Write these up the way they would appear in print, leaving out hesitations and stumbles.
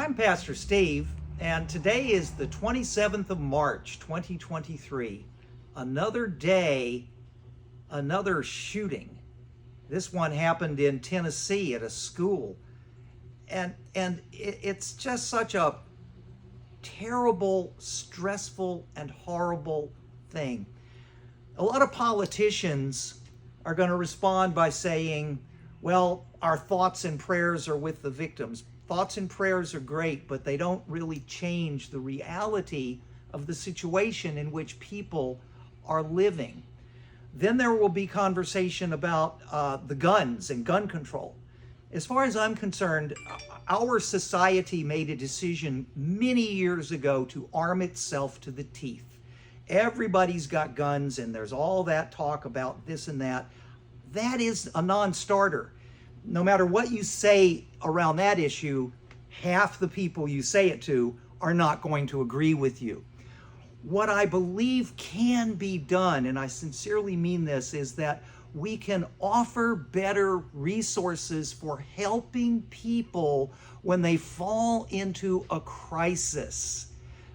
I'm Pastor Steve, and today is the 27th of March, 2023. Another day, another shooting. This one happened in Tennessee at a school. And it's just such a terrible, stressful, and horrible thing. A lot of politicians are going to respond by saying, well, our thoughts and prayers are with the victims. Thoughts and prayers are great, but they don't really change the reality of the situation in which people are living. Then there will be conversation about the guns and gun control. As far as I'm concerned, our society made a decision many years ago to arm itself to the teeth. Everybody's got guns, and there's all that talk about this and that. That is a non-starter. No matter what you say around that issue, half the people you say it to are not going to agree with you. What I believe can be done, and I sincerely mean this, is that we can offer better resources for helping people when they fall into a crisis.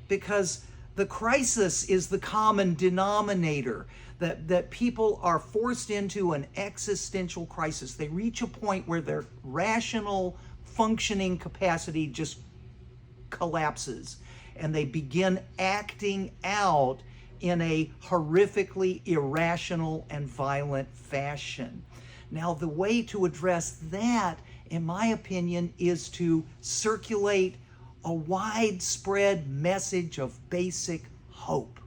Because the crisis is the common denominator, that people are forced into an existential crisis. They reach a point where their rational functioning capacity just collapses, and they begin acting out in a horrifically irrational and violent fashion. Now, the way to address that, in my opinion, is to circulate a widespread message of basic hope.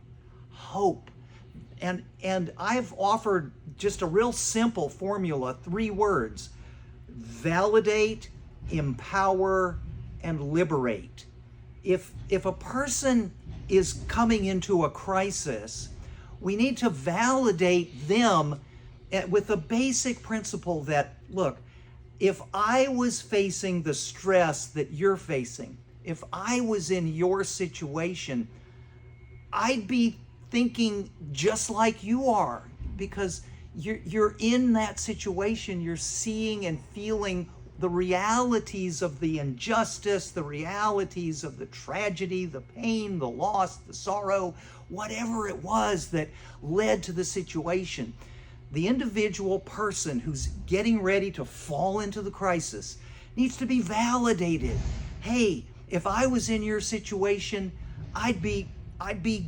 Hope. And I've offered just a real simple formula, 3 words: validate, empower, and liberate. If a person is coming into a crisis, we need to validate them with the basic principle that, look, if I was facing the stress that you're facing, if I was in your situation, I'd be thinking just like you are, because you're in that situation. You're seeing and feeling the realities of the injustice, the realities of the tragedy, the pain, the loss, the sorrow, whatever it was that led to the situation. The individual person who's getting ready to fall into the crisis needs to be validated. Hey, if I was in your situation, I'd be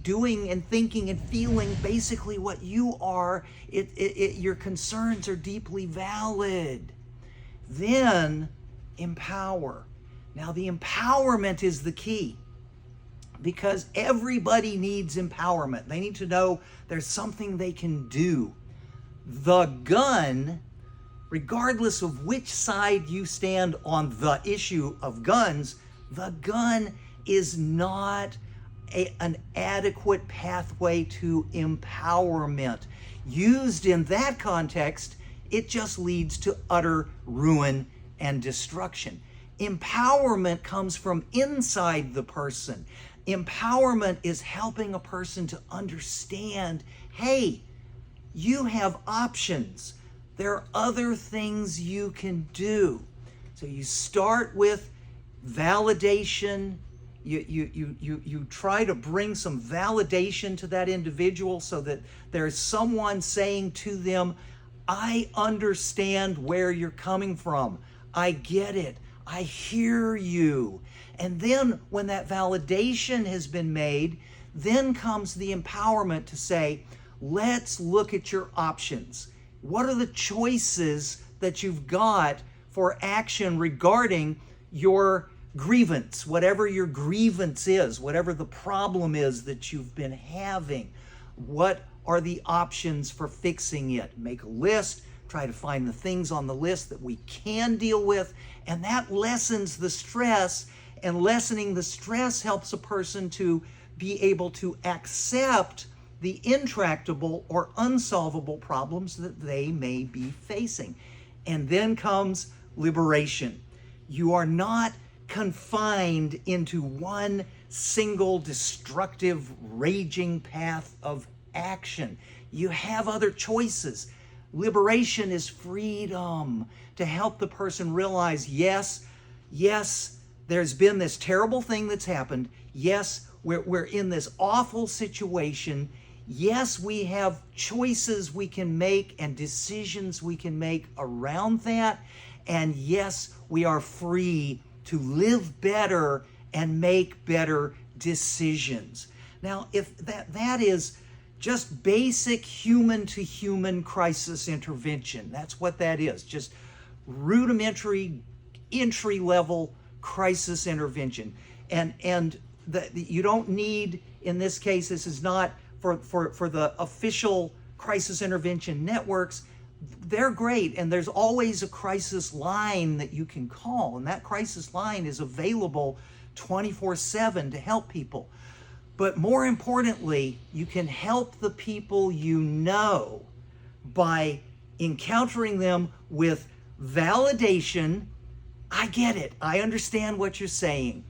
doing and thinking and feeling basically what you are. Your concerns are deeply valid. Then empower. Now, the empowerment is the key, because everybody needs empowerment. They need to know there's something they can do. The gun, regardless of which side you stand on the issue of guns, the gun is not an adequate pathway to empowerment. Used in that context, it just leads to utter ruin and destruction. Empowerment comes from inside the person. Empowerment is helping a person to understand, hey, you have options. There are other things you can do. So you start with validation. You try to bring some validation to that individual so that there's someone saying to them, I understand where you're coming from. I get it. I hear you. And then when that validation has been made, then comes the empowerment to say, let's look at your options. What are the choices that you've got for action regarding your grievance, whatever your grievance is, whatever the problem is that you've been having? What are the options for fixing it? Make a list, try to find the things on the list that we can deal with, and that lessens the stress, and lessening the stress helps a person to be able to accept the intractable or unsolvable problems that they may be facing. And then comes liberation. You are not confined into one single destructive, raging path of action. You have other choices. Liberation is freedom to help the person realize, yes, there's been this terrible thing that's happened. Yes, we're in this awful situation. Yes, we have choices we can make and decisions we can make around that. And yes, we are free to live better and make better decisions. Now, if that is just basic human to human crisis intervention, that's what that is, just rudimentary entry level crisis intervention. And you don't need, in this case, this is not for the official crisis intervention networks. They're great, and there's always a crisis line that you can call, and that crisis line is available 24/7 to help people. But more importantly, you can help the people you know by encountering them with validation. I get it. I understand what you're saying.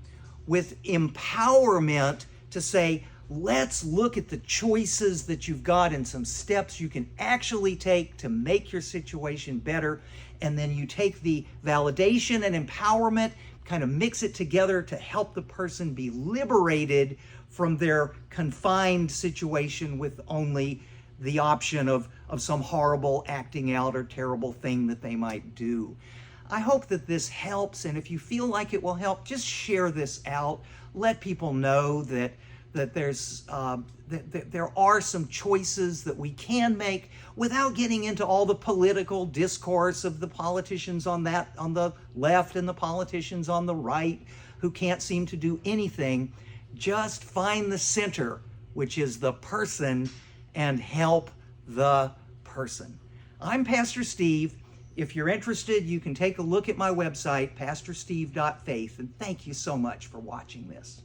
With empowerment to say, let's look at the choices that you've got and some steps you can actually take to make your situation better. And then you take the validation and empowerment, kind of mix it together to help the person be liberated from their confined situation with only the option of some horrible acting out or terrible thing that they might do. I hope that this helps, and if you feel like it will help, just share this out. Let people know that there's that there are some choices that we can make without getting into all the political discourse of the politicians on the left and the politicians on the right who can't seem to do anything. Just find the center, which is the person, and help the person. I'm Pastor Steve. If you're interested, you can take a look at my website, pastorsteve.faith, and thank you so much for watching this.